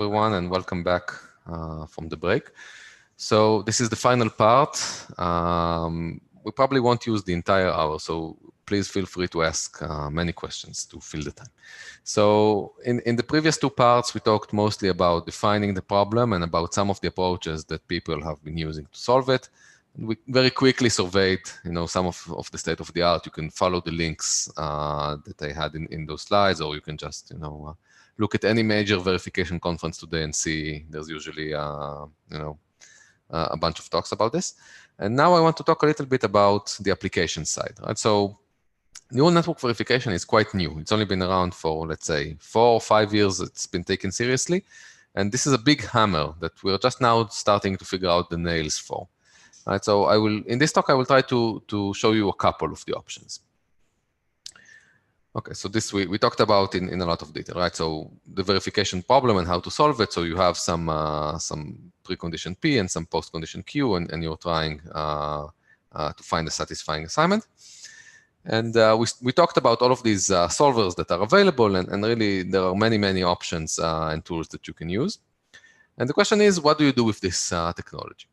everyone, and welcome back from the break. So this is the final part. We probably won't use the entire hour, so please feel free to ask many questions to fill the time. So in the previous two parts, we talked mostly about defining the problem and about some of the approaches that people have been using to solve it. We very quickly surveyed, some of the state of the art. You can follow the links that I had in those slides, or you can just, look at any major verification conference today and see there's usually, a bunch of talks about this. And now I want to talk a little bit about the application side, right? So neural network verification is quite new. It's only been around for, let's say, 4 or 5 years. It's been taken seriously. And this is a big hammer that we're just now starting to figure out the nails for. Right, so in this talk, I will try to show you a couple of the options. Okay, so this we talked about in a lot of detail, right? So the verification problem and how to solve it. So you have some precondition P and some postcondition Q, and you're trying to find a satisfying assignment. And we talked about all of these solvers that are available, and really there are many options and tools that you can use. And the question is, what do you do with this technology?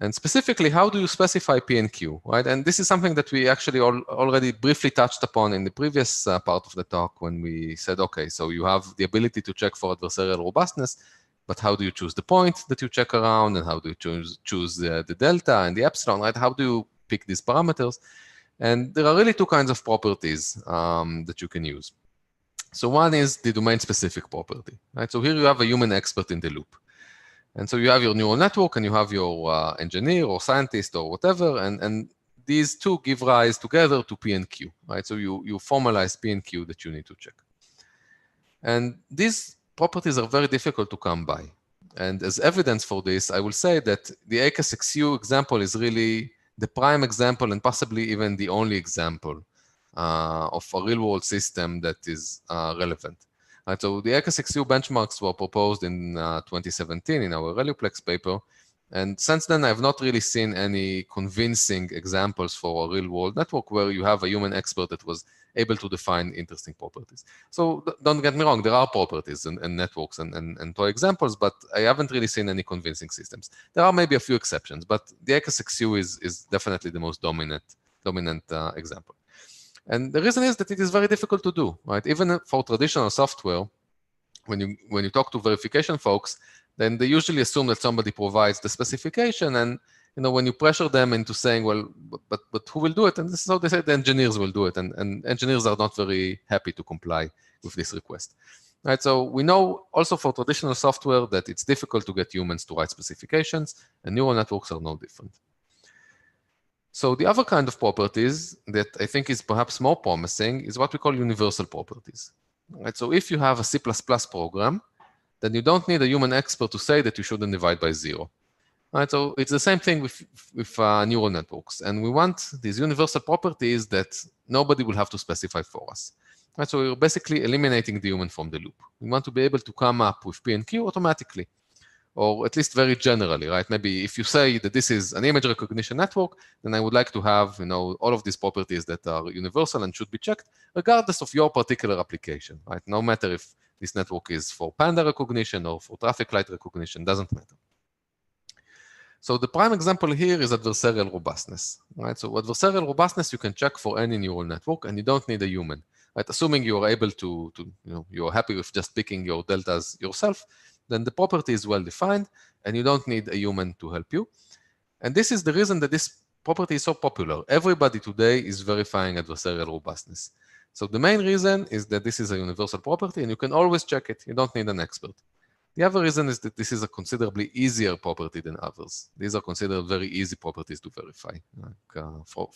And specifically, how do you specify P and Q, right? And this is something that we actually already briefly touched upon in the previous part of the talk when we said, okay, so you have the ability to check for adversarial robustness, but how do you choose the point that you check around, and how do you choose the delta and the epsilon, right? How do you pick these parameters? And there are really two kinds of properties that you can use. So one is the domain-specific property, right? So here you have a human expert in the loop. And so you have your neural network, and you have your engineer or scientist or whatever, and these two give rise together to P and Q, right? So you formalize P and Q that you need to check. And these properties are very difficult to come by. And as evidence for this, I will say that the ACAS Xu example is really the prime example and possibly even the only example of a real-world system that is relevant. Right, so the ACAS Xu benchmarks were proposed in 2017 in our ReLUplex paper. And since then, I've not really seen any convincing examples for a real-world network where you have a human expert that was able to define interesting properties. So don't get me wrong, there are properties and networks and toy examples, but I haven't really seen any convincing systems. There are maybe a few exceptions, but the ACAS Xu is definitely the most dominant example. And the reason is that it is very difficult to do, right? Even for traditional software, when you talk to verification folks, then they usually assume that somebody provides the specification, and when you pressure them into saying, well, but who will do it? And this is how they say the engineers will do it, and engineers are not very happy to comply with this request. Right? So we know also for traditional software that it's difficult to get humans to write specifications, and neural networks are no different. So the other kind of properties that I think is perhaps more promising is what we call universal properties. Right? So if you have a C++ program, then you don't need a human expert to say that you shouldn't divide by 0. Right? So it's the same thing with neural networks. And we want these universal properties that nobody will have to specify for us. Right? So we're basically eliminating the human from the loop. We want to be able to come up with P and Q automatically, or at least very generally, right? Maybe if you say that this is an image recognition network, then I would like to have, all of these properties that are universal and should be checked, regardless of your particular application, right? No matter if this network is for panda recognition or for traffic light recognition, doesn't matter. So the prime example here is adversarial robustness, right? So adversarial robustness, you can check for any neural network, and you don't need a human, right? Assuming you are able to you're happy with just picking your deltas yourself, then the property is well defined, and you don't need a human to help you. And this is the reason that this property is so popular. Everybody today is verifying adversarial robustness. So the main reason is that this is a universal property, and you can always check it. You don't need an expert. The other reason is that this is a considerably easier property than others. These are considered very easy properties to verify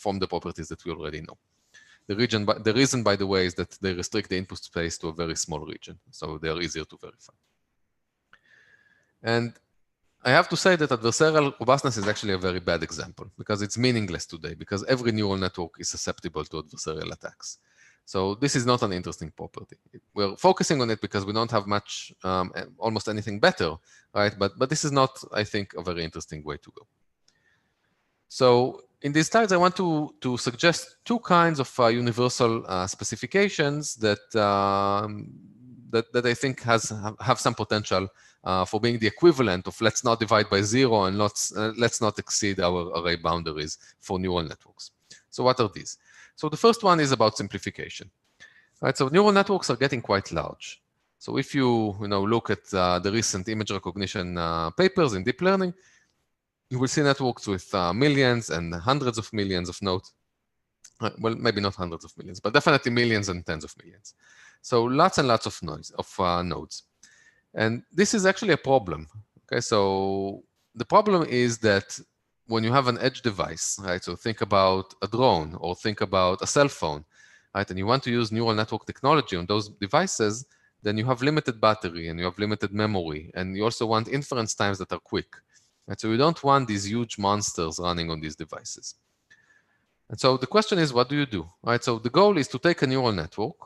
from the properties that we already know. The reason, by the way, is that they restrict the input space to a very small region, so they are easier to verify. And I have to say that adversarial robustness is actually a very bad example, because it's meaningless today, because every neural network is susceptible to adversarial attacks. So this is not an interesting property. We're focusing on it because we don't have much, almost anything better, right? But this is not, I think, a very interesting way to go. So in these slides, I want to suggest two kinds of universal specifications that that I think have some potential for being the equivalent of let's not divide by 0 and let's not exceed our array boundaries for neural networks. So what are these? So the first one is about simplification. Right, so neural networks are getting quite large. So if you look at the recent image recognition papers in deep learning, you will see networks with millions and hundreds of millions of nodes. Well, maybe not hundreds of millions, but definitely millions and tens of millions. So lots and lots of nodes. And this is actually a problem. Okay, so the problem is that when you have an edge device, right? So think about a drone or think about a cell phone, right? And you want to use neural network technology on those devices, then you have limited battery and you have limited memory, and you also want inference times that are quick. Right? So you don't want these huge monsters running on these devices. And so the question is, what do you do? Right? So the goal is to take a neural network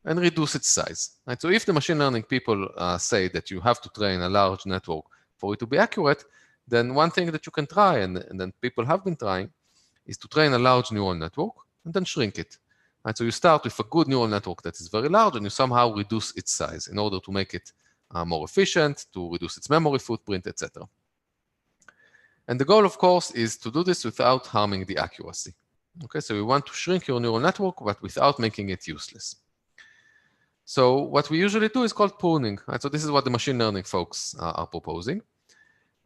and reduce its size. Right? So if the machine learning people say that you have to train a large network for it to be accurate, then one thing that you can try, and then people have been trying, is to train a large neural network and then shrink it. Right? So you start with a good neural network that is very large, and you somehow reduce its size in order to make it more efficient, to reduce its memory footprint, etc. And the goal, of course, is to do this without harming the accuracy. Okay, so you want to shrink your neural network, but without making it useless. So what we usually do is called pruning. Right? So this is what the machine learning folks are proposing.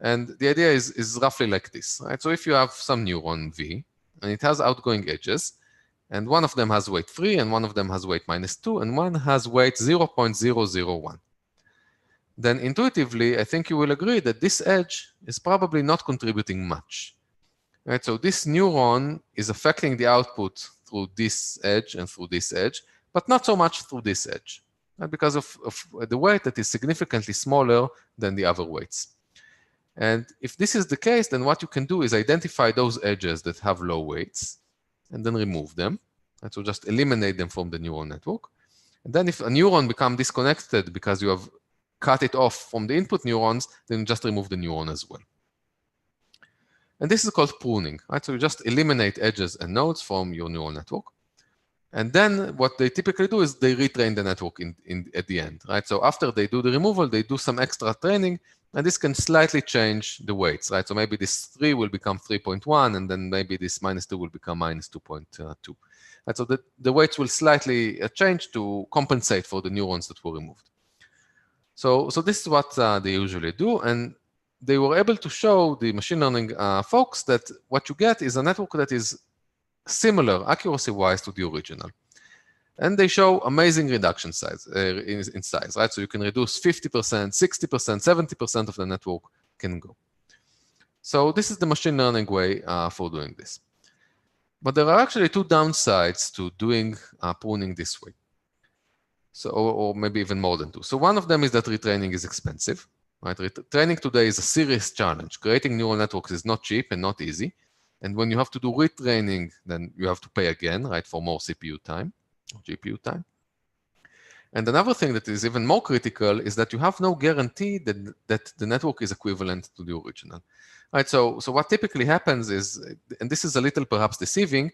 And the idea is roughly like this. Right? So if you have some neuron V, and it has outgoing edges, and one of them has weight 3, and one of them has weight -2, and one has weight 0.001. Then intuitively, I think you will agree that this edge is probably not contributing much. Right? So this neuron is affecting the output through this edge and through this edge, but not so much through this edge, right? Because of the weight that is significantly smaller than the other weights. And if this is the case, then what you can do is identify those edges that have low weights and then remove them. And so just eliminate them from the neural network. And then if a neuron becomes disconnected because you have cut it off from the input neurons, then just remove the neuron as well. And this is called pruning, right? So you just eliminate edges and nodes from your neural network. And then what they typically do is they retrain the network at the end, right? So after they do the removal, they do some extra training, and this can slightly change the weights, right? So maybe this 3 will become 3.1, and then maybe this -2 will become -2.2. Right? So the weights will slightly change to compensate for the neurons that were removed. So this is what they usually do, and they were able to show the machine learning folks that what you get is a network that is similar accuracy-wise to the original. And they show amazing reduction size in size, right? So you can reduce 50%, 60%, 70% of the network can go. So this is the machine learning way for doing this. But there are actually two downsides to doing pruning this way. So, or maybe even more than two. So one of them is that retraining is expensive. Right? Retraining today is a serious challenge. Creating neural networks is not cheap and not easy. And when you have to do retraining, then you have to pay again, right, for more CPU time or GPU time. And another thing that is even more critical is that you have no guarantee that the network is equivalent to the original. Right, so what typically happens is, and this is a little perhaps deceiving,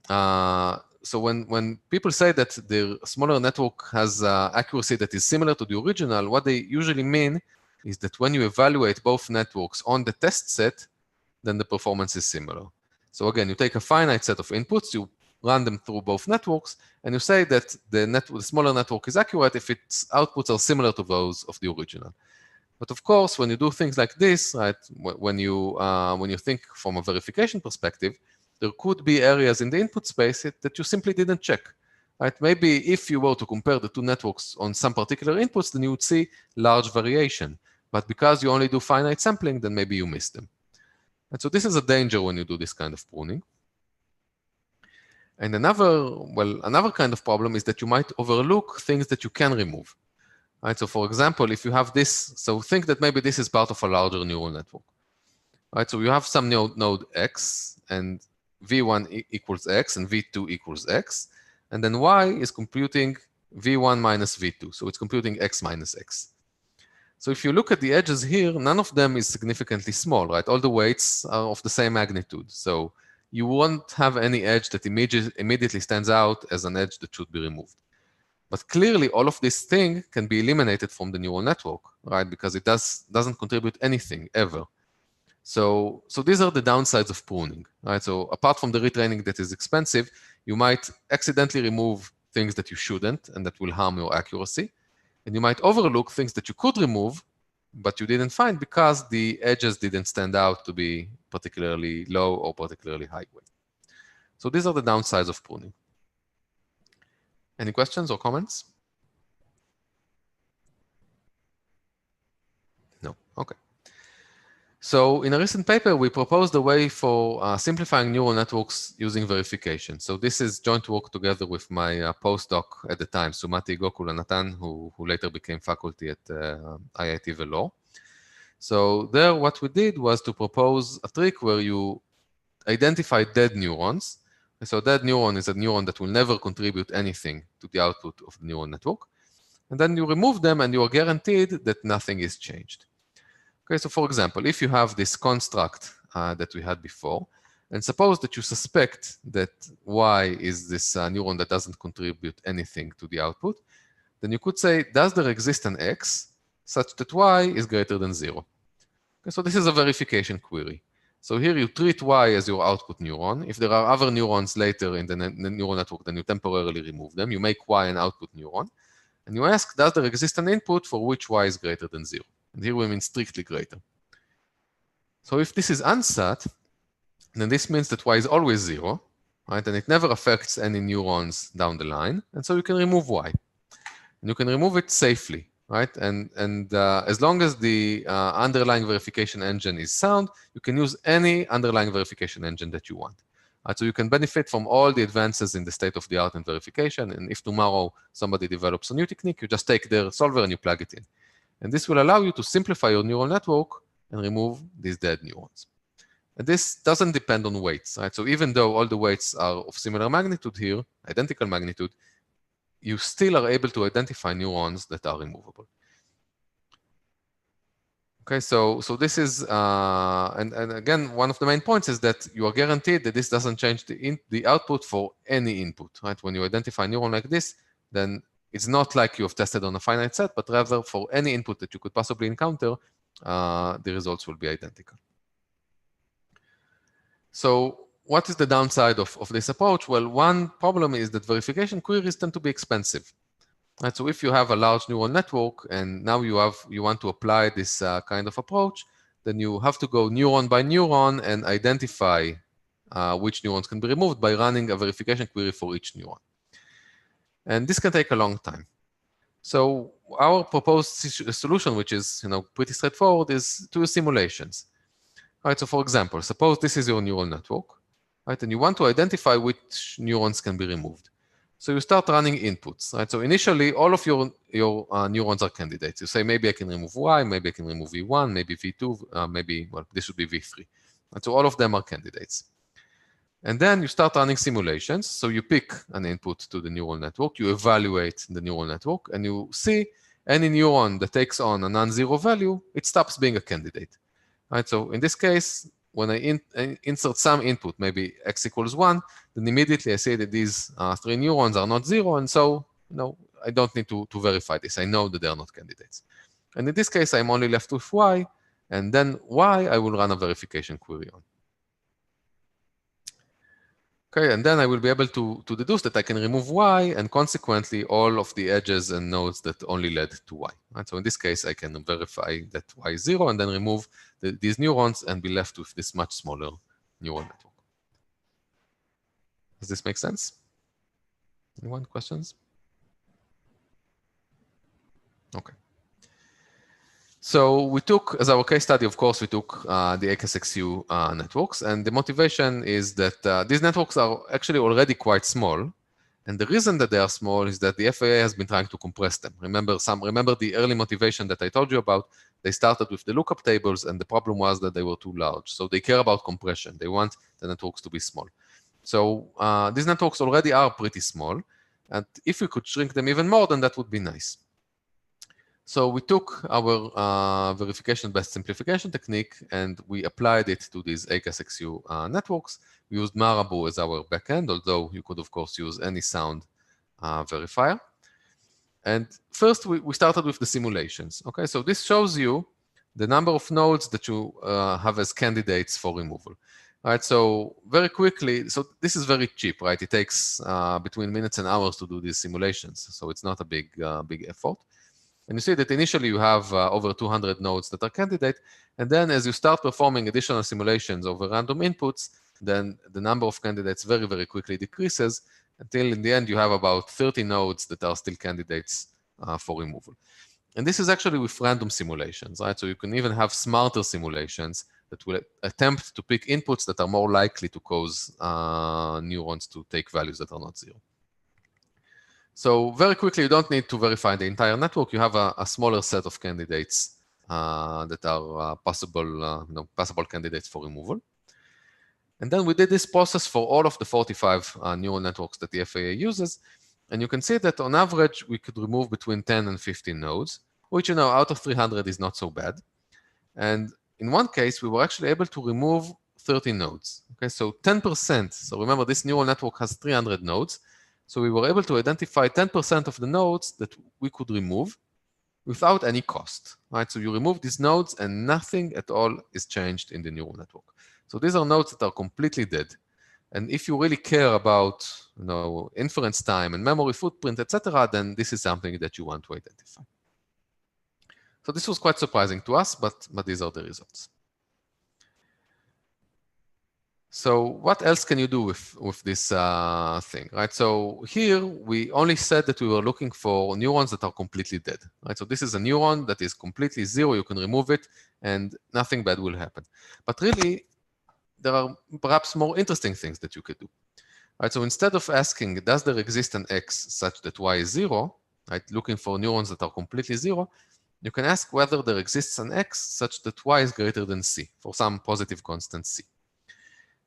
so when people say that the smaller network has accuracy that is similar to the original, what they usually mean is that when you evaluate both networks on the test set, then the performance is similar. So again, you take a finite set of inputs, you run them through both networks, and you say that the smaller network is accurate if its outputs are similar to those of the original. But of course, when you do things like this, right, when you think from a verification perspective, there could be areas in the input space that you simply didn't check. Right? Maybe if you were to compare the two networks on some particular inputs, then you would see large variation. But because you only do finite sampling, then maybe you miss them. And so this is a danger when you do this kind of pruning. And another kind of problem is that you might overlook things that you can remove. Right? So for example, if you have this, so think that maybe this is part of a larger neural network. Right? So you have some node X, and V1 equals X, and V2 equals X. And then Y is computing V1 minus V2. So it's computing X minus X. So if you look at the edges here, none of them is significantly small, right? All the weights are of the same magnitude. So you won't have any edge that immediately stands out as an edge that should be removed. But clearly, all of this thing can be eliminated from the neural network, right? Because it doesn't contribute anything ever. So these are the downsides of pruning, right? So apart from the retraining that is expensive, you might accidentally remove things that you shouldn't and that will harm your accuracy. And you might overlook things that you could remove, but you didn't find because the edges didn't stand out to be particularly low or particularly high weight. So these are the downsides of pruning. Any questions or comments? No, okay. So in a recent paper, we proposed a way for simplifying neural networks using verification. So this is joint work together with my postdoc at the time, Sumati Gokulanathan, who later became faculty at IIT Vellore. So there, what we did was to propose a trick where you identify dead neurons. So dead neuron is a neuron that will never contribute anything to the output of the neural network. And then you remove them and you are guaranteed that nothing is changed. Okay, so for example, if you have this construct that we had before, and suppose that you suspect that Y is this neuron that doesn't contribute anything to the output, then you could say, does there exist an X such that Y is greater than 0? Okay, so this is a verification query. So here you treat Y as your output neuron. If there are other neurons later in the neural network, then you temporarily remove them. You make Y an output neuron. And you ask, does there exist an input for which Y is greater than 0? And here we mean strictly greater. So if this is unsat, then this means that Y is always 0, right? And it never affects any neurons down the line. And so you can remove Y. And you can remove it safely, right? And as long as the underlying verification engine is sound, you can use any underlying verification engine that you want. So you can benefit from all the advances in the state of the art in verification. And if tomorrow somebody develops a new technique, you just take their solver and you plug it in. And this will allow you to simplify your neural network and remove these dead neurons. And this doesn't depend on weights, right? So even though all the weights are of similar magnitude here, identical magnitude, you still are able to identify neurons that are removable. Okay, so this is, and again, one of the main points is that you are guaranteed that this doesn't change the output for any input, right? When you identify a neuron like this, then it's not like you have tested on a finite set, but rather for any input that you could possibly encounter, the results will be identical. So what is the downside of this approach? Well, one problem is that verification queries tend to be expensive. Right, so if you have a large neural network and now you want to apply this kind of approach, then you have to go neuron by neuron and identify which neurons can be removed by running a verification query for each neuron. And this can take a long time. So our proposed solution, which is pretty straightforward, is to use simulations. Right, so for example, suppose this is your neural network, right, and you want to identify which neurons can be removed. So you start running inputs, right? So initially, all of your neurons are candidates. You say, maybe I can remove Y, maybe I can remove V1, maybe V2, maybe, well, this should be V3. And so all of them are candidates. And then you start running simulations. So you pick an input to the neural network, you evaluate the neural network, and you see any neuron that takes on a non-zero value, it stops being a candidate, right? So in this case, when I insert some input, maybe X equals 1, then immediately I say that these 3 neurons are not 0, and so I don't need to verify this. I know that they are not candidates. And in this case, I'm only left with Y, and then Y I will run a verification query on. Okay, and then I will be able to deduce that I can remove Y, and consequently, all of the edges and nodes that only led to Y. Right? So in this case, I can verify that Y is 0, and then remove these neurons and be left with this much smaller neural network. Does this make sense? Anyone, questions? Okay. So we took, as our case study, of course, we took the ACAS Xu networks. And the motivation is that these networks are actually already quite small. And the reason that they are small is that the FAA has been trying to compress them. Remember the early motivation that I told you about? They started with the lookup tables, and the problem was that they were too large. So they care about compression. They want the networks to be small. So these networks already are pretty small. And if we could shrink them even more, then that would be nice. So we took our verification-based simplification technique and we applied it to these ACAS Xu networks. We used Marabou as our backend, although you could, of course, use any sound verifier. And first, we started with the simulations. Okay, so this shows you the number of nodes that you have as candidates for removal. All right, so very quickly, so this is very cheap, right? It takes between minutes and hours to do these simulations, so it's not a big effort. And you see that initially you have over 200 nodes that are candidate, and then as you start performing additional simulations over random inputs, then the number of candidates very, very quickly decreases until in the end you have about 30 nodes that are still candidates for removal. And this is actually with random simulations, right? So you can even have smarter simulations that will attempt to pick inputs that are more likely to cause neurons to take values that are not zero. So very quickly, you don't need to verify the entire network. You have a smaller set of candidates that are possible candidates for removal. And then we did this process for all of the 45 neural networks that the FAA uses. And you can see that on average, we could remove between 10 and 15 nodes, which, out of 300 is not so bad. And in one case, we were actually able to remove 30 nodes. Okay, so 10%. So remember, this neural network has 300 nodes. So we were able to identify 10% of the nodes that we could remove without any cost, right? So you remove these nodes and nothing at all is changed in the neural network. So these are nodes that are completely dead. And if you really care about, inference time and memory footprint, etc., then this is something that you want to identify. So this was quite surprising to us, but these are the results. So what else can you do with this thing, right? So here we only said that we were looking for neurons that are completely dead, right? So this is a neuron that is completely zero. You can remove it and nothing bad will happen. But really, there are perhaps more interesting things that you could do, right? So instead of asking, does there exist an X such that Y is zero, right? Looking for neurons that are completely zero, you can ask whether there exists an X such that Y is greater than C for some positive constant C.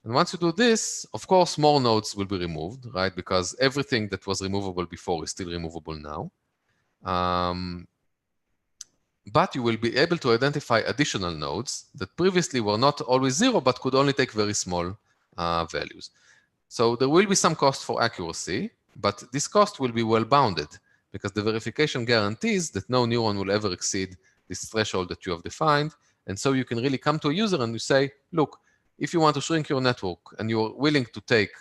And once you do this, of course, more nodes will be removed, right? Because everything that was removable before is still removable now. But you will be able to identify additional nodes that previously were not always zero, but could only take very small values. So there will be some cost for accuracy, but this cost will be well bounded because the verification guarantees that no neuron will ever exceed this threshold that you have defined. And so you can really come to a user and you say, look, if you want to shrink your network and you're willing to take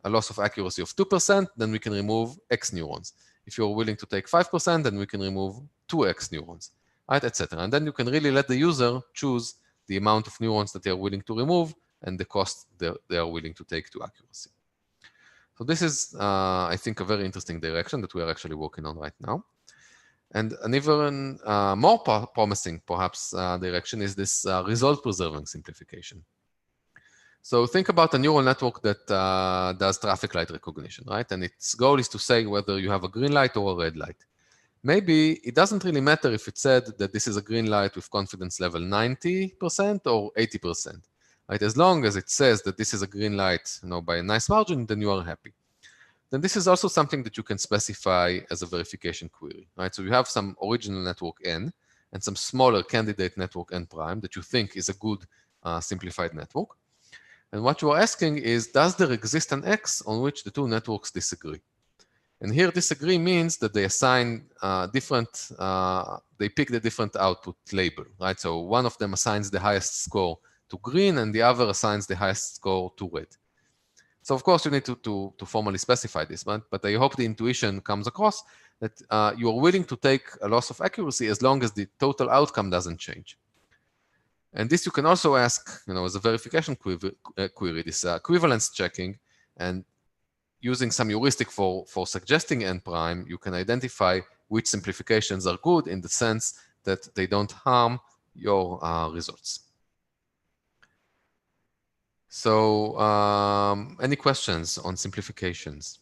a loss of accuracy of 2%, then we can remove X neurons. If you're willing to take 5%, then we can remove 2X neurons, right, etc. And then you can really let the user choose the amount of neurons that they are willing to remove and the cost they are willing to take to accuracy. So this is, I think, a very interesting direction that we are actually working on right now. And an even more promising, perhaps, direction is this result-preserving simplification. So think about a neural network that does traffic light recognition, right? And its goal is to say whether you have a green light or a red light. Maybe it doesn't really matter if it said that this is a green light with confidence level 90% or 80%, right? As long as it says that this is a green light, by a nice margin, then you are happy. Then this is also something that you can specify as a verification query, right? So you have some original network N and some smaller candidate network N prime that you think is a good simplified network. And what you are asking is, does there exist an X on which the two networks disagree? And here disagree means that they assign they pick the different output label, right? So one of them assigns the highest score to green and the other assigns the highest score to red. So of course you need to formally specify this, but I hope the intuition comes across that you are willing to take a loss of accuracy as long as the total outcome doesn't change. And this you can also ask, as a verification query, this equivalence checking, and using some heuristic for suggesting N prime, you can identify which simplifications are good in the sense that they don't harm your results. So any questions on simplifications?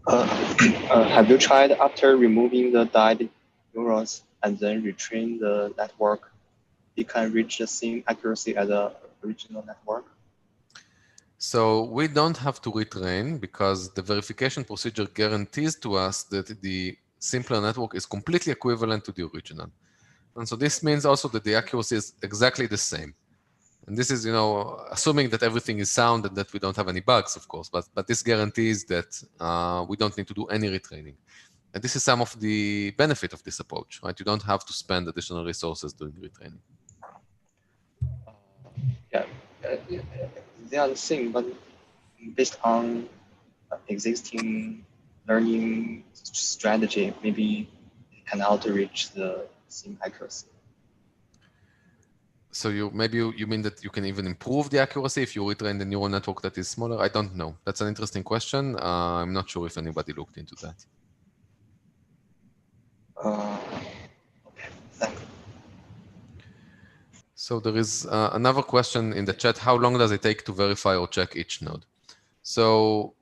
Have you tried after removing the died neurons and then retrain the network, it can reach the same accuracy as the original network? So we don't have to retrain because the verification procedure guarantees to us that the simpler network is completely equivalent to the original. And so this means also that the accuracy is exactly the same. And this is, assuming that everything is sound and that we don't have any bugs, of course. But this guarantees that we don't need to do any retraining. And this is some of the benefit of this approach, right? You don't have to spend additional resources doing retraining. Yeah, they are the same, but based on existing learning strategy, maybe it can outreach the same accuracy. So you mean that you can even improve the accuracy if you retrain the neural network that is smaller? I don't know. That's an interesting question. I'm not sure if anybody looked into that. Okay, thank you. So there is another question in the chat. How long does it take to verify or check each node? So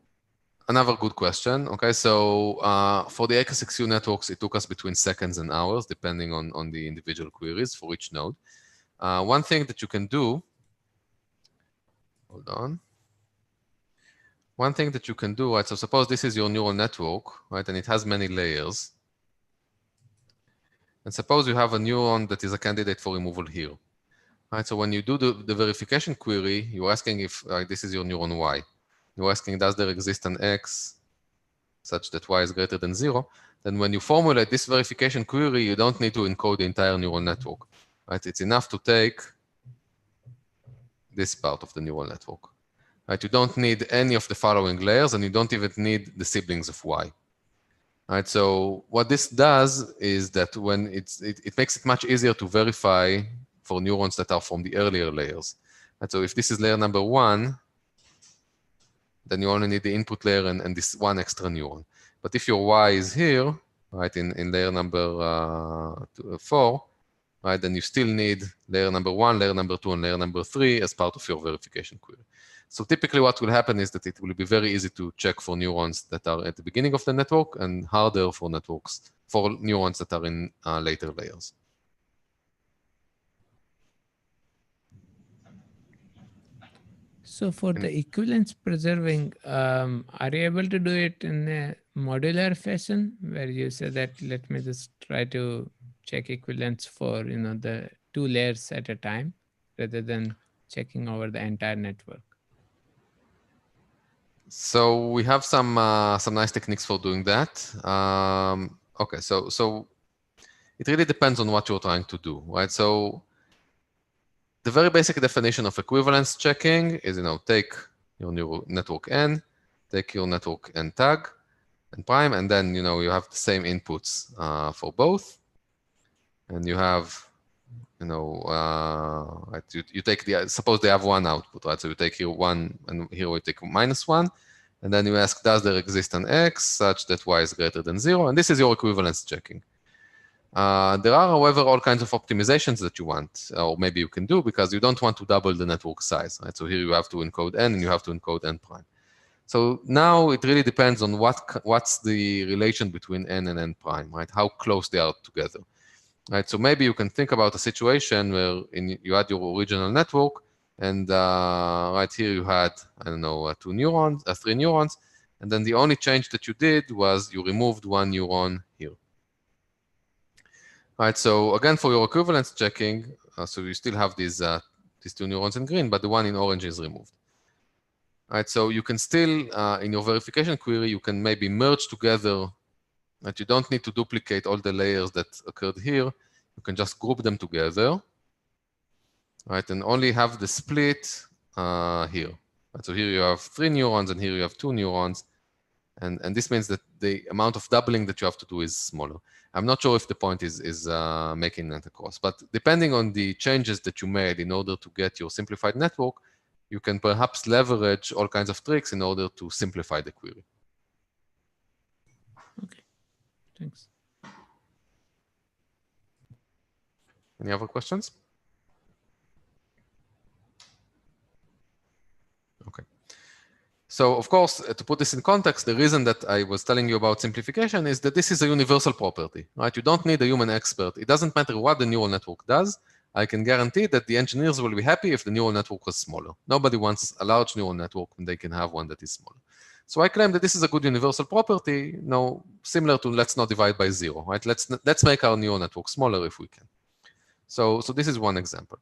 another good question. Okay, so for the ACAS Xu networks, it took us between seconds and hours, depending on the individual queries for each node. One thing that you can do, hold on. One thing that you can do, right? So suppose this is your neural network, right? And it has many layers. And suppose you have a neuron that is a candidate for removal here. Right, so when you do the verification query, you're asking if this is your neuron Y. You're asking, does there exist an X such that Y is greater than 0? Then when you formulate this verification query, you don't need to encode the entire neural network. Right? It's enough to take this part of the neural network. Right? You don't need any of the following layers, and you don't even need the siblings of Y. Right? So what this does is that when it makes it much easier to verify for neurons that are from the earlier layers. And so if this is layer number 1, then you only need the input layer and this one extra neuron. But if your Y is here, right, in layer number 4, right, then you still need layer number 1, layer number 2, and layer number 3 as part of your verification query. So typically what will happen is that it will be very easy to check for neurons that are at the beginning of the network and harder for neurons that are in later layers. So for the equivalence preserving, are you able to do it in a modular fashion where you say that let me just try to check equivalence for the 2 layers at a time rather than checking over the entire network? So we have some nice techniques for doing that. Okay, so it really depends on what you're trying to do, right? So the very basic definition of equivalence checking is, take your neural network N, take your network N tag and prime, and then, you have the same inputs for both. And you have, right, you take suppose they have one output, right? So you take here 1, and here we take -1. And then you ask, does there exist an X such that Y is greater than 0? And this is your equivalence checking. There are, however, all kinds of optimizations that you want, or maybe you can do, because you don't want to double the network size, right? So here you have to encode N, and you have to encode N prime. So now it really depends on what's the relation between N and N prime, right? How close they are together, right? So maybe you can think about a situation where you had your original network, and right here you had, I don't know, 3 neurons, and then the only change that you did was you removed 1 neuron here. Right, so again, for your equivalence checking, so you still have these 2 neurons in green, but the one in orange is removed. Right, so you can still, in your verification query, you can maybe merge together, that you don't need to duplicate all the layers that occurred here. You can just group them together, right, and only have the split here. Right, so here you have 3 neurons, and here you have 2 neurons. And this means that the amount of doubling that you have to do is smaller. I'm not sure if the point is making that across, but depending on the changes that you made in order to get your simplified network, you can perhaps leverage all kinds of tricks in order to simplify the query. Okay, thanks. Any other questions? Okay. So of course, to put this in context, the reason that I was telling you about simplification is that this is a universal property, right? You don't need a human expert. It doesn't matter what the neural network does. I can guarantee that the engineers will be happy if the neural network was smaller. Nobody wants a large neural network when they can have one that is smaller. So I claim that this is a good universal property, similar to let's not divide by 0, right? Let's make our neural network smaller if we can. So this is one example.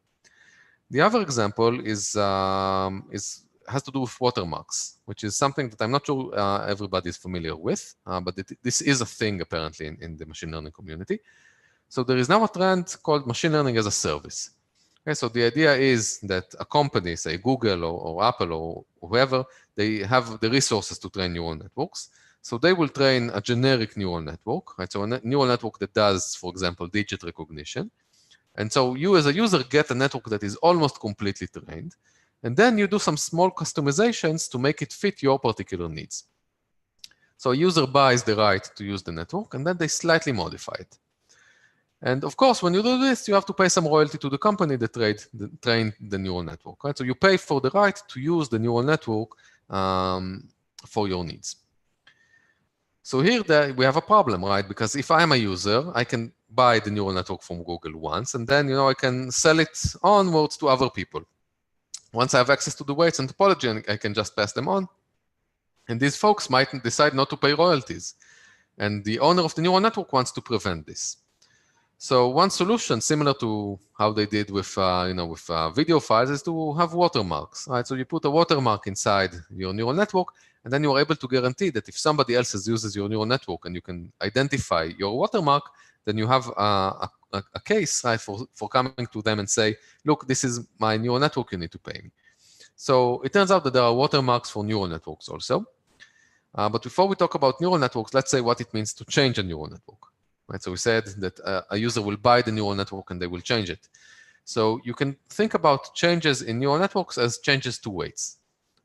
The other example has to do with watermarks, which is something that I'm not sure everybody is familiar with, but this is a thing apparently in the machine learning community. So there is now a trend called machine learning as a service. Okay, so the idea is that a company, say Google or Apple or whoever, they have the resources to train neural networks. So they will train a generic neural network, right? So a neural network that does, for example, digit recognition. And so you as a user get a network that is almost completely trained. And then you do some small customizations to make it fit your particular needs. So a user buys the right to use the network, and then they slightly modify it. And of course, when you do this, you have to pay some royalty to the company that trained the neural network, right? So you pay for the right to use the neural network for your needs. So here we have a problem, right? Because if I'm a user, I can buy the neural network from Google once, and then I can sell it onwards to other people. Once I have access to the weights and topology, I can just pass them on. And these folks might decide not to pay royalties. And the owner of the neural network wants to prevent this. So one solution, similar to how they did with video files, is to have watermarks, right? So you put a watermark inside your neural network, and then you are able to guarantee that if somebody else uses your neural network and you can identify your watermark, then you have a case, right, for coming to them and say, look, this is my neural network, you need to pay me. So it turns out that there are watermarks for neural networks also. But before we talk about neural networks, let's say what it means to change a neural network. Right, so we said that a user will buy the neural network and they will change it. So you can think about changes in neural networks as changes to weights.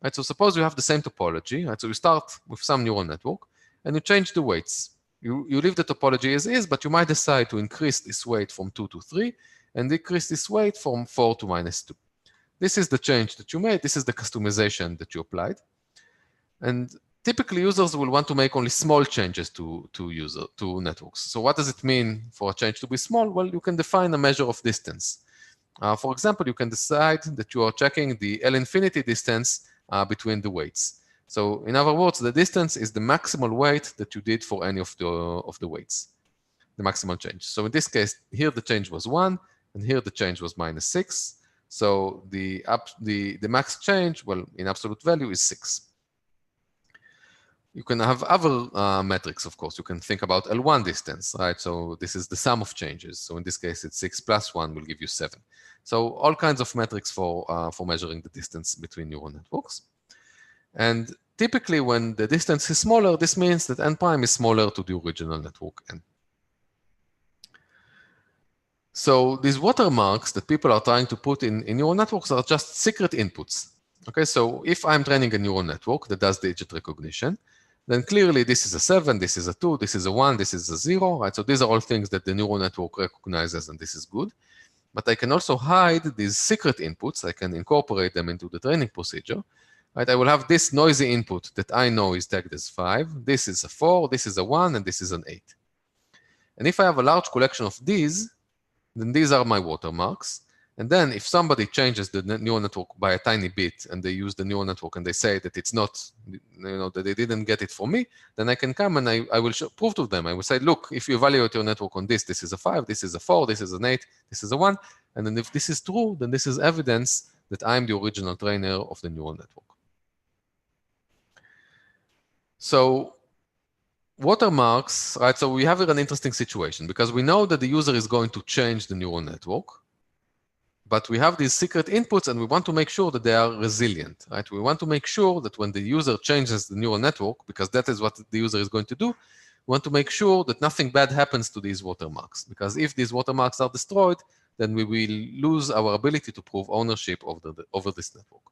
Right, so suppose you have the same topology. Right, so you start with some neural network and you change the weights. You leave the topology as is, but you might decide to increase this weight from 2 to 3 and decrease this weight from 4 to -2. This is the change that you made. This is the customization that you applied. And typically, users will want to make only small changes to networks. So what does it mean for a change to be small? Well, you can define a measure of distance. For example, you can decide that you are checking the L-infinity distance between the weights. So in other words, the distance is the maximal weight that you did for any of the weights, the maximal change. So in this case, here the change was 1, and here the change was -6. So the max change, well, in absolute value is 6. You can have other metrics, of course. You can think about L1 distance, right? So this is the sum of changes. So in this case, it's 6 plus 1 will give you 7. So all kinds of metrics for measuring the distance between neural networks. And typically, when the distance is smaller, this means that n prime is smaller to the original network n. So these watermarks that people are trying to put in neural networks are just secret inputs. Okay, so if I'm training a neural network that does digit recognition, then clearly this is a 7, this is a 2, this is a 1, this is a 0, right? So these are all things that the neural network recognizes, and this is good. But I can also hide these secret inputs. I can incorporate them into the training procedure. Right? I will have this noisy input that I know is tagged as 5. This is a 4, this is a 1, and this is an 8. And if I have a large collection of these, then these are my watermarks. And then if somebody changes the neural network by a tiny bit and they use the neural network and they say that it's not, that they didn't get it from me, then I can come and I will prove to them. I will say, look, if you evaluate your network on this, this is a 5, this is a 4, this is an 8, this is a 1. And then if this is true, then this is evidence that I'm the original trainer of the neural network. So watermarks, right? So we have here an interesting situation because we know that the user is going to change the neural network. But we have these secret inputs and we want to make sure that they are resilient, right? We want to make sure that when the user changes the neural network, because that is what the user is going to do, we want to make sure that nothing bad happens to these watermarks. Because if these watermarks are destroyed, then we will lose our ability to prove ownership over this network.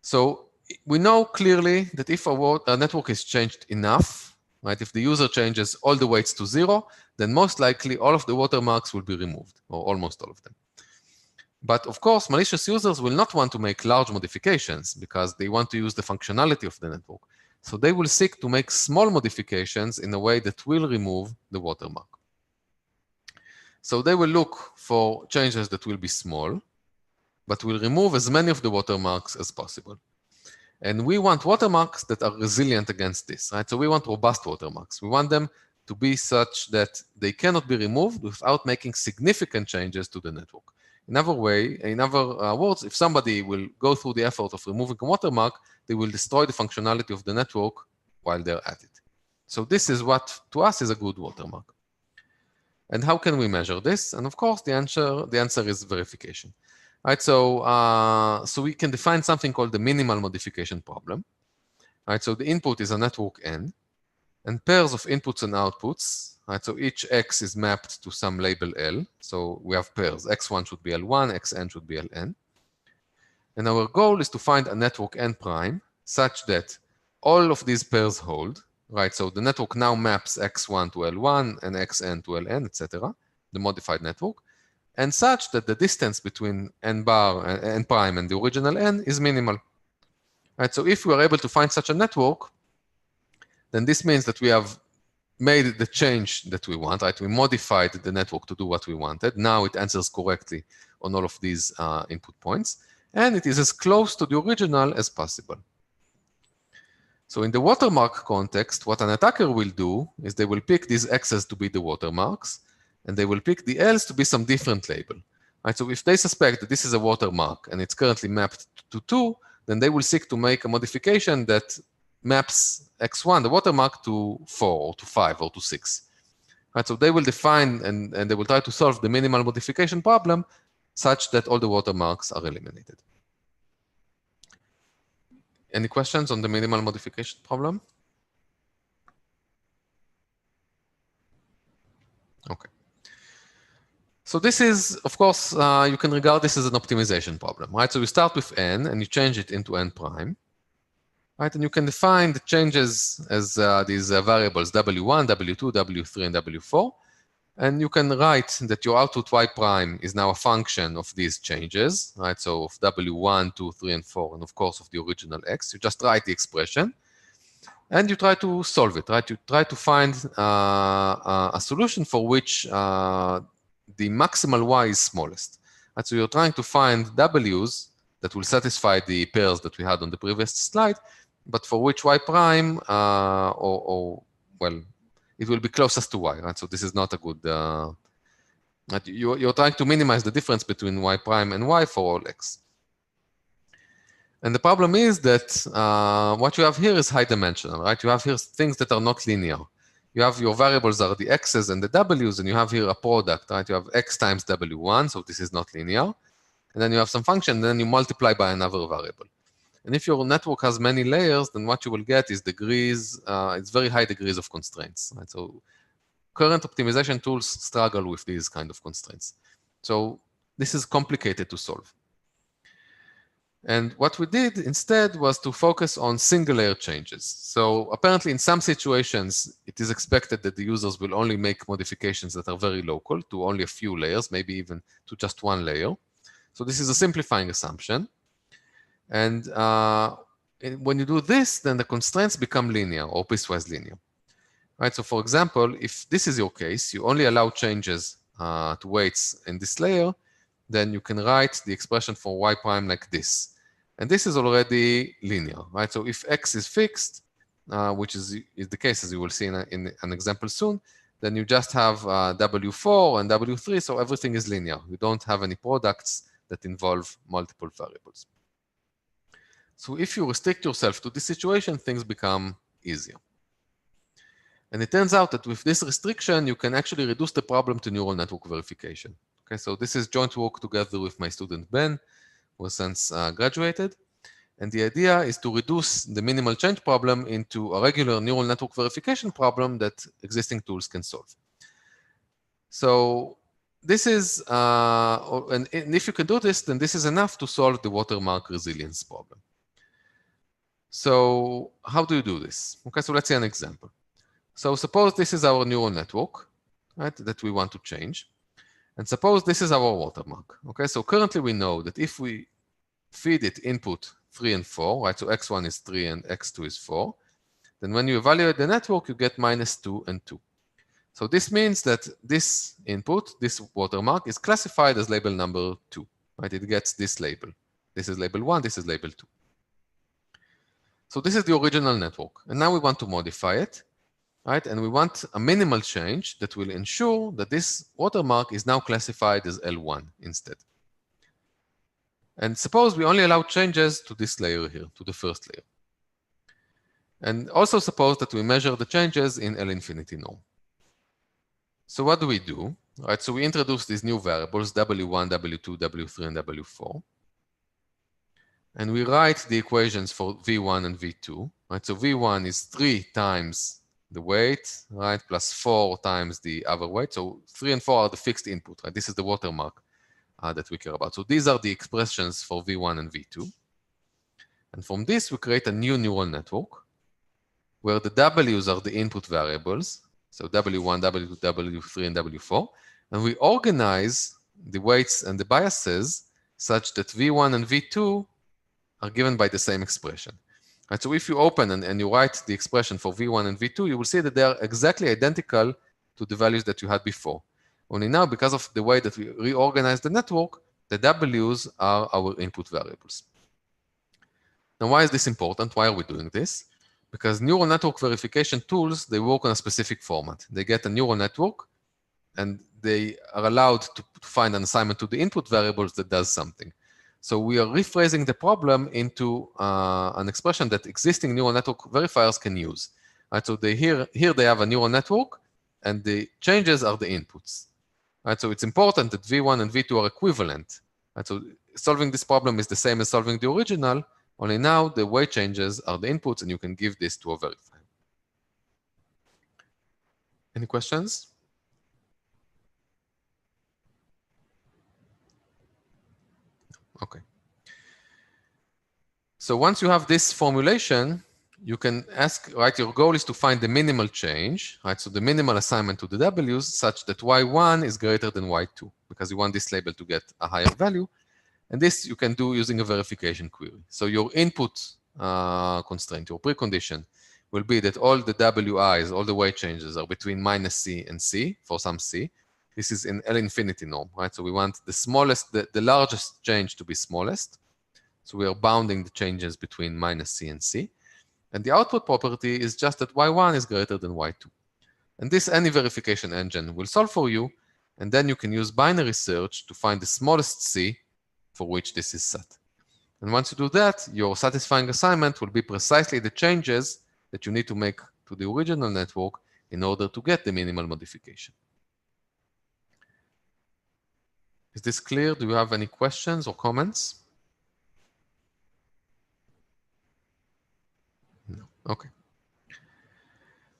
So we know clearly that if a network is changed enough, right? If the user changes all the weights to 0, then most likely all of the watermarks will be removed, or almost all of them. But of course, malicious users will not want to make large modifications because they want to use the functionality of the network. So they will seek to make small modifications in a way that will remove the watermark. So they will look for changes that will be small, but will remove as many of the watermarks as possible. And we want watermarks that are resilient against this, right? So we want robust watermarks. We want them to be such that they cannot be removed without making significant changes to the network. In other words, if somebody will go through the effort of removing a watermark, they will destroy the functionality of the network while they're at it. So this is what, to us, is a good watermark. And how can we measure this? And of course, the answer is verification. Right, so we can define something called the minimal modification problem. Right, so the input is a network N, and pairs of inputs and outputs. Right, so each X is mapped to some label L. So we have pairs. X1 should be L1, Xn should be Ln. And our goal is to find a network N prime such that all of these pairs hold. Right, so the network now maps X1 to L1 and Xn to Ln, etc. The modified network. And such that the distance between N prime and the original N is minimal. Right, so if we are able to find such a network, then this means that we have made the change that we want, right? We modified the network to do what we wanted. Now it answers correctly on all of these input points, and it is as close to the original as possible. So in the watermark context, what an attacker will do is they will pick these X's to be the watermarks, and they will pick the L's to be some different label. Right? So if they suspect that this is a watermark and it's currently mapped to 2, then they will seek to make a modification that maps X1, the watermark, to 4 or to 5 or to 6. Right? So they will define and they will try to solve the minimal modification problem such that all the watermarks are eliminated. Any questions on the minimal modification problem? Okay. So this is, of course, you can regard this as an optimization problem, right? So you start with N and you change it into N prime, right? And you can define the changes as these variables W1, W2, W3, and W4. And you can write that your output Y prime is now a function of these changes, right? So of W1, 2, 3, and 4, and of course of the original X. You just write the expression and you try to solve it, right? You try to find a solution for which the maximal Y is smallest. Right? So you're trying to find W's that will satisfy the pairs that we had on the previous slide, but for which Y prime, well, it will be closest to Y, right? So this is not a good, you're trying to minimize the difference between Y prime and Y for all X. And the problem is that what you have here is high dimensional, right? You have here things that are not linear. You have your variables are the X's and the W's, and you have here a product, right? You have X times W1, so this is not linear. And then you have some function, and then you multiply by another variable. And if your network has many layers, then what you will get is degrees, it's very high degrees of constraints, right? So current optimization tools struggle with these kind of constraints. So this is complicated to solve. And what we did instead was to focus on single layer changes. So apparently in some situations, it is expected that the users will only make modifications that are very local to only a few layers, maybe even to just one layer. So this is a simplifying assumption. And when you do this, then the constraints become linear or piecewise linear. Right? So for example, if this is your case, you only allow changes to weights in this layer, then you can write the expression for Y prime like this. And this is already linear, right? So if X is fixed, which is the case as you will see in an example soon, then you just have W4 and W3, so everything is linear. You don't have any products that involve multiple variables. So if you restrict yourself to this situation, things become easier. And it turns out that with this restriction, you can actually reduce the problem to neural network verification. Okay, so this is joint work together with my student Ben, who has since graduated. And the idea is to reduce the minimal change problem into a regular neural network verification problem that existing tools can solve. So this is, and if you can do this, then this is enough to solve the watermark resilience problem. So how do you do this? Okay, so let's see an example. So suppose this is our neural network, right, that we want to change. And suppose this is our watermark. Okay, so currently we know that if we feed it input 3 and 4, right, so x1 is 3 and x2 is 4, then when you evaluate the network, you get -2 and 2. So this means that this input, this watermark, is classified as label number 2, right? It gets this label. This is label 1, this is label 2. So this is the original network. And now we want to modify it, right? And we want a minimal change that will ensure that this watermark is now classified as L1 instead. And suppose we only allow changes to this layer here, to the first layer. And also suppose that we measure the changes in L infinity norm. So what do we do? Right, so we introduce these new variables, W1, W2, W3, and W4. And we write the equations for V1 and V2. Right, so V1 is 3 times the weight, right, plus 4 times the other weight. So 3 and 4 are the fixed input, right? This is the watermark that we care about. So these are the expressions for V1 and V2. And from this, we create a new neural network where the W's are the input variables. So W1, W2, W3, and W4. And we organize the weights and the biases such that V1 and V2 are given by the same expression. Right, so if you open and you write the expression for V1 and V2, you will see that they are exactly identical to the values that you had before. Only now, because of the way that we reorganize the network, the W's are our input variables. Now, why is this important? Why are we doing this? Because neural network verification tools, they work on a specific format. They get a neural network, and they are allowed to find an assignment to the input variables that does something. So we are rephrasing the problem into an expression that existing neural network verifiers can use. Right, so here they have a neural network, and the changes are the inputs. Right, so it's important that V1 and V2 are equivalent. Right, so solving this problem is the same as solving the original, only now the weight changes are the inputs, and you can give this to a verifier. Any questions? Okay. So once you have this formulation, you can ask, right, your goal is to find the minimal change, right? So the minimal assignment to the W's such that Y1 is greater than Y2, because you want this label to get a higher value. And this you can do using a verification query. So your input constraint, your precondition, will be that all the WIs, all the weight changes are between minus C and C for some C. This is in L infinity norm, right? So we want the smallest, the largest change to be smallest. So we are bounding the changes between minus C and C. And the output property is just that Y1 is greater than Y2. And this any verification engine will solve for you. And then you can use binary search to find the smallest C for which this is set. And once you do that, your satisfying assignment will be precisely the changes that you need to make to the original network in order to get the minimal modification. Is this clear? Do you have any questions or comments? No. Okay.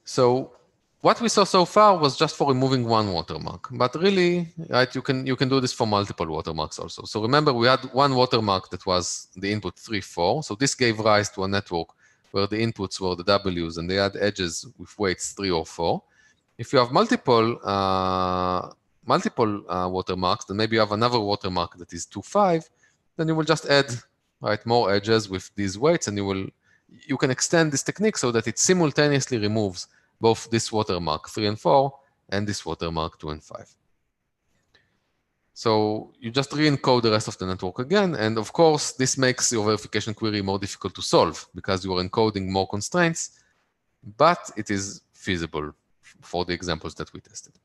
So what we saw so far was just for removing one watermark, but really, right, you can do this for multiple watermarks also. So remember, we had one watermark that was the input 3, 4. So this gave rise to a network where the inputs were the W's and they had edges with weights 3 or 4. If you have multiple watermarks, then maybe you have another watermark that is 2, 5. Then you will just add, right, more edges with these weights, and you can extend this technique so that it simultaneously removes both this watermark 3 and 4 and this watermark 2 and 5. So you just re-encode the rest of the network again. And of course, this makes your verification query more difficult to solve because you are encoding more constraints, but it is feasible for the examples that we tested.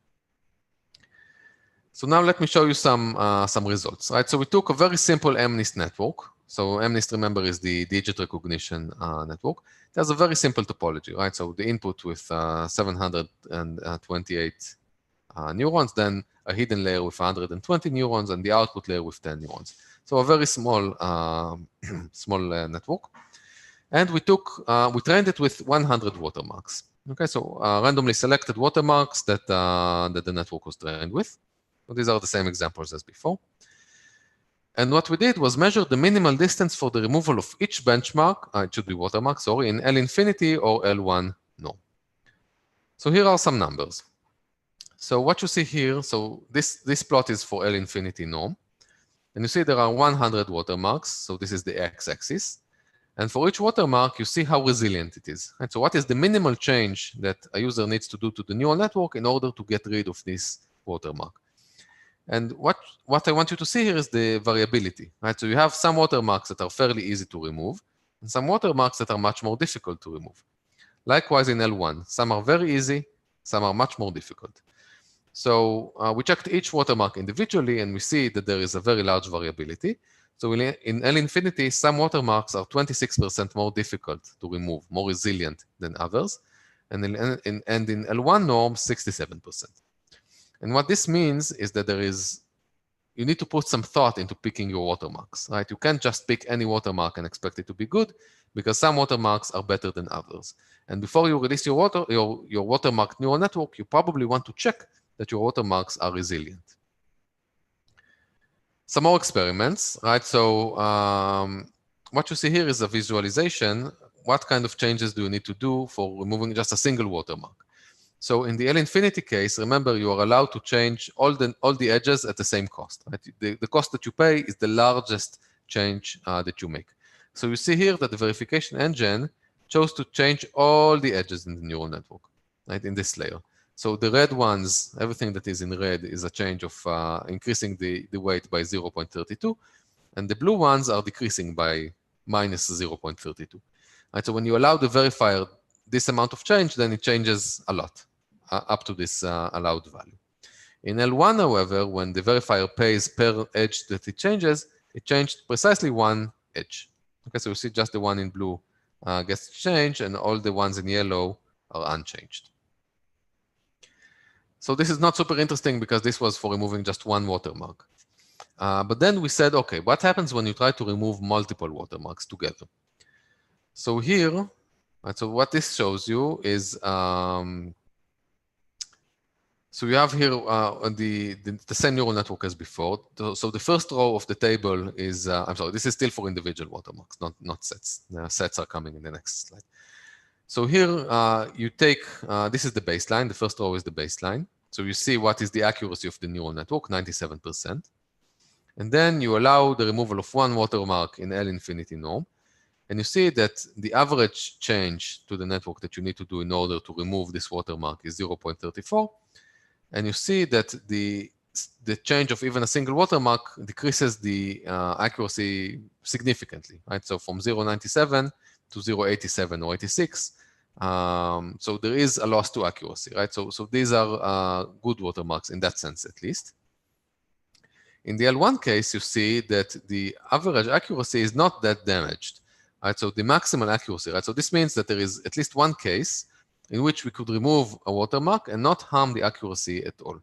So now let me show you some results. Right? So we took a very simple MNIST network. So MNIST, remember, is the digit recognition network. It has a very simple topology, right? So the input with 728 neurons, then a hidden layer with 120 neurons, and the output layer with 10 neurons. So a very small, network. And we trained it with 100 watermarks. Okay, so randomly selected watermarks that the network was trained with. So these are the same examples as before. And what we did was measure the minimal distance for the removal of each benchmark, it should be watermark, sorry, in L infinity or L1 norm. So here are some numbers. So what you see here, so this plot is for L infinity norm. And you see there are 100 watermarks, so this is the x-axis. And for each watermark, you see how resilient it is. Right? So what is the minimal change that a user needs to do to the neural network in order to get rid of this watermark? And what I want you to see here is the variability, right? So you have some watermarks that are fairly easy to remove, and some watermarks that are much more difficult to remove. Likewise in L1, some are very easy, some are much more difficult. So we checked each watermark individually, and we see that there is a very large variability. So in L infinity, some watermarks are 26% more difficult to remove, more resilient than others. And in L1 norm, 67%. And what this means is that you need to put some thought into picking your watermarks, right? You can't just pick any watermark and expect it to be good, because some watermarks are better than others. And before you release your watermark neural network, you probably want to check that your watermarks are resilient. Some more experiments, right? So what you see here is a visualization. What kind of changes do you need to do for removing just a single watermark? So in the L infinity case, remember, you are allowed to change all the edges at the same cost. Right? The cost that you pay is the largest change that you make. So you see here that the verification engine chose to change all the edges in the neural network, right, in this layer. So the red ones, everything that is in red is a change of increasing the weight by 0.32, and the blue ones are decreasing by minus 0.32. Right? So when you allow the verifier this amount of change, then it changes a lot, up to this allowed value. In L1, however, when the verifier pays per edge that it changed precisely one edge. Okay, so you see just the one in blue gets changed, and all the ones in yellow are unchanged. So this is not super interesting because this was for removing just one watermark. But then we said, okay, what happens when you try to remove multiple watermarks together? So here, right, so what this shows you is, so you have here the same neural network as before. So the first row of the table is, I'm sorry, this is still for individual watermarks, not sets. The sets are coming in the next slide. So here you take, this is the baseline. The first row is the baseline. So you see what is the accuracy of the neural network, 97%. And then you allow the removal of one watermark in L infinity norm. And you see that the average change to the network that you need to do in order to remove this watermark is 0.34. And you see that the change of even a single watermark decreases the accuracy significantly, right? So from 0.97 to 0.87 or 86. So there is a loss to accuracy, right? So these are good watermarks in that sense, at least. In the L1 case, you see that the average accuracy is not that damaged, right? So the maximal accuracy, right? So this means that there is at least one case in which we could remove a watermark and not harm the accuracy at all.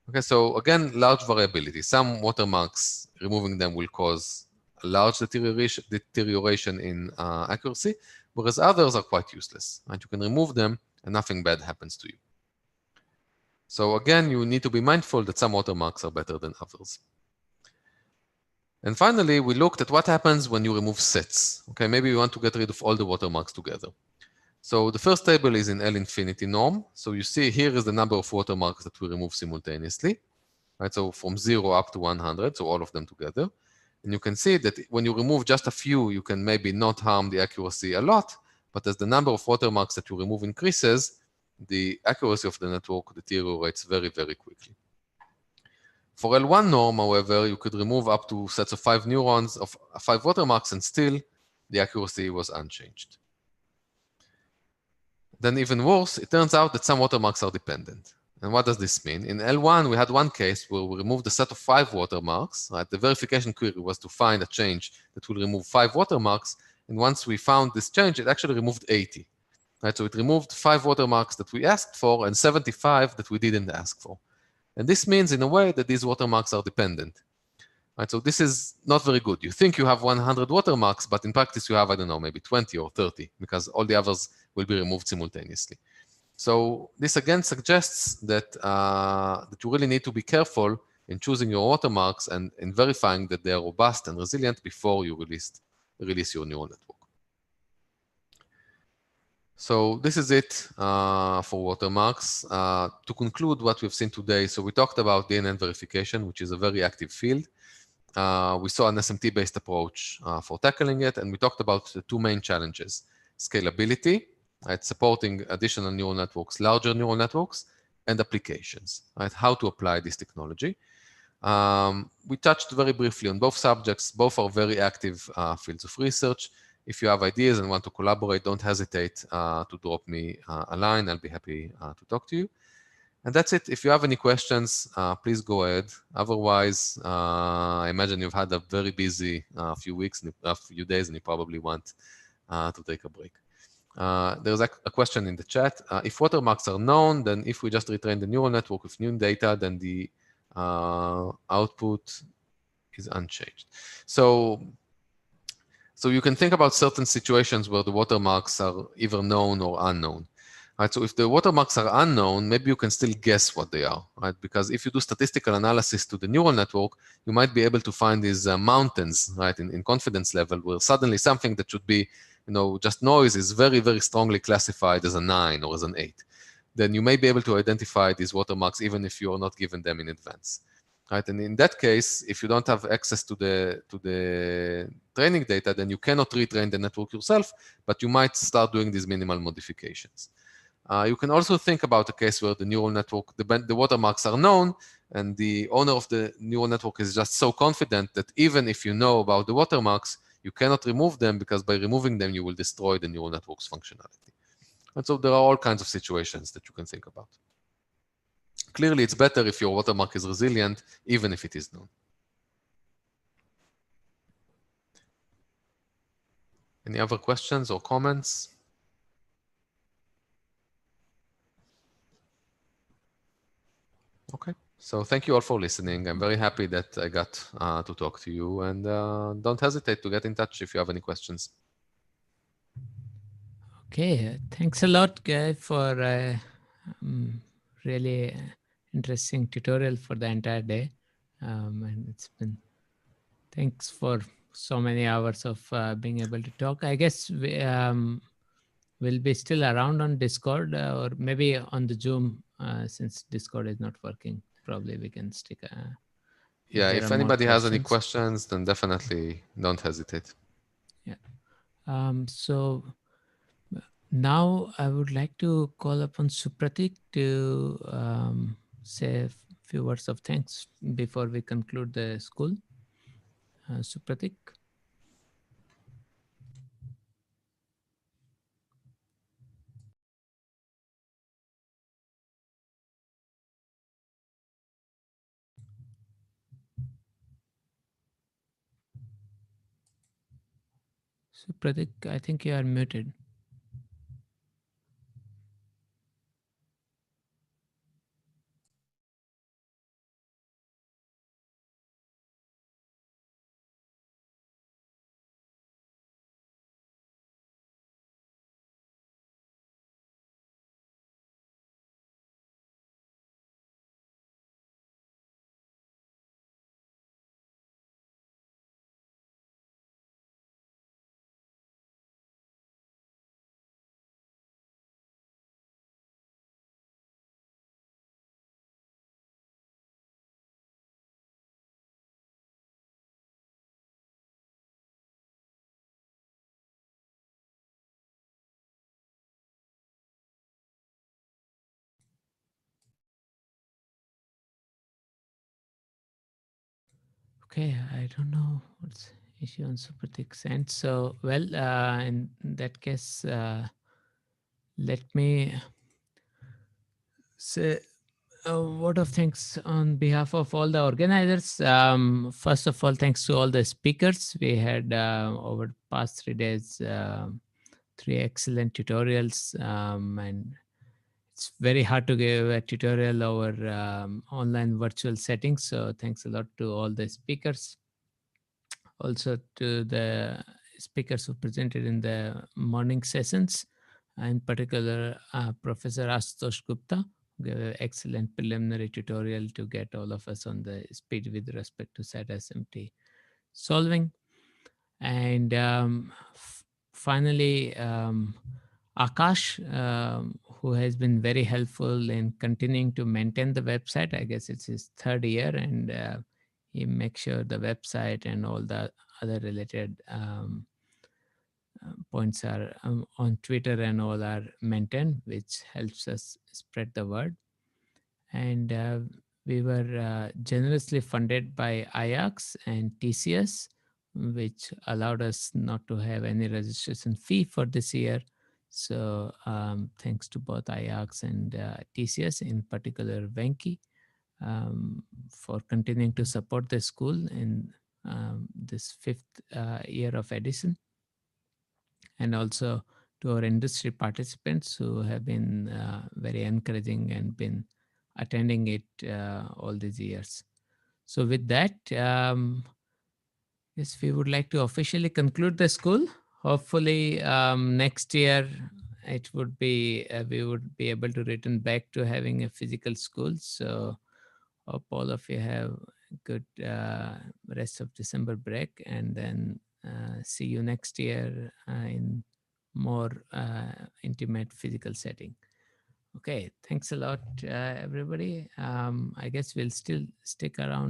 Okay, so again, large variability. Some watermarks, removing them will cause a large deterioration in accuracy, whereas others are quite useless, right? You can remove them and nothing bad happens to you. So again, you need to be mindful that some watermarks are better than others. And finally, we looked at what happens when you remove sets. Okay, maybe you want to get rid of all the watermarks together. So the first table is in L infinity norm. So you see here is the number of watermarks that we remove simultaneously, right? So from 0 up to 100, so all of them together. And you can see that when you remove just a few, you can maybe not harm the accuracy a lot, but as the number of watermarks that you remove increases, the accuracy of the network deteriorates very, very quickly. For L1 norm, however, you could remove up to sets of 5 neurons of 5 watermarks, and still the accuracy was unchanged. Then even worse, it turns out that some watermarks are dependent. And what does this mean? In L1, we had one case where we removed a set of 5 watermarks. Right? The verification query was to find a change that will remove 5 watermarks. And once we found this change, it actually removed 80. Right? So it removed 5 watermarks that we asked for and 75 that we didn't ask for. And this means, in a way, that these watermarks are dependent. Right? So this is not very good. You think you have 100 watermarks, but in practice you have, I don't know, maybe 20 or 30, because all the others will be removed simultaneously. So this again suggests that, that you really need to be careful in choosing your watermarks and in verifying that they are robust and resilient before you release your neural network. So this is it for watermarks. To conclude what we've seen today, so we talked about DNN verification, which is a very active field. We saw an SMT-based approach for tackling it, and we talked about the two main challenges: scalability, right, supporting additional neural networks, larger neural networks, and applications, right, how to apply this technology. We touched very briefly on both subjects. Both are very active fields of research. If you have ideas and want to collaborate, don't hesitate to drop me a line. I'll be happy to talk to you. And that's it. If you have any questions, please go ahead. Otherwise, I imagine you've had a very busy few weeks, a few days, and you probably want to take a break. There's a question in the chat. If watermarks are known, then if we just retrain the neural network with new data, then the output is unchanged. So you can think about certain situations where the watermarks are either known or unknown. Right, so if the watermarks are unknown, maybe you can still guess what they are, right? Because if you do statistical analysis to the neural network, you might be able to find these mountains, right, in confidence level, where suddenly something that should be, just noise is very, very strongly classified as a 9 or as an 8. Then you may be able to identify these watermarks even if you are not given them in advance. Right, and in that case, if you don't have access to the training data, then you cannot retrain the network yourself, but you might start doing these minimal modifications. You can also think about a case where the neural network, the watermarks are known, and the owner of the neural network is just so confident that even if you know about the watermarks, you cannot remove them, because by removing them, you will destroy the neural network's functionality. And so there are all kinds of situations that you can think about. Clearly, it's better if your watermark is resilient, even if it is known. Any other questions or comments? Okay, so thank you all for listening. I'm very happy that I got to talk to you, and don't hesitate to get in touch if you have any questions. Okay, thanks a lot, Guy, for really interesting tutorial for the entire day. And it's been, thanks for so many hours of being able to talk. I guess we'll be still around on Discord, or maybe on the Zoom, since Discord is not working. Probably we can stick. Yeah, if anybody has any questions, then definitely don't hesitate. Yeah. So now I would like to call upon Supratik to say a few words of thanks before we conclude the school. Supratik. Supratik, I think you are muted. Okay, I don't know what's the issue on Supratik's end. So, well, in that case, let me say a word of thanks on behalf of all the organizers. First of all, thanks to all the speakers. We had over the past 3 days, 3 excellent tutorials, and it's very hard to give a tutorial over online virtual settings. So thanks a lot to all the speakers. Also to the speakers who presented in the morning sessions, in particular, Professor Ashutosh Gupta gave an excellent preliminary tutorial to get all of us on the speed with respect to SAT+SMT solving. And finally, ACAS, who has been very helpful in continuing to maintain the website. I guess it's his 3rd year, and he makes sure the website and all the other related points are on Twitter and all are maintained, which helps us spread the word. And we were generously funded by IACS and TCS, which allowed us not to have any registration fee for this year. So thanks to both IACS and TCS, in particular Venki, for continuing to support the school in this 5th year of Edison, and also to our industry participants who have been very encouraging and been attending it all these years. So with that, yes, we would like to officially conclude the school. Hopefully next year it would be, we would be able to return back to having a physical school. So hope all of you have a good rest of December break, and then see you next year in more intimate physical setting. Okay, thanks a lot, everybody. I guess we'll still stick around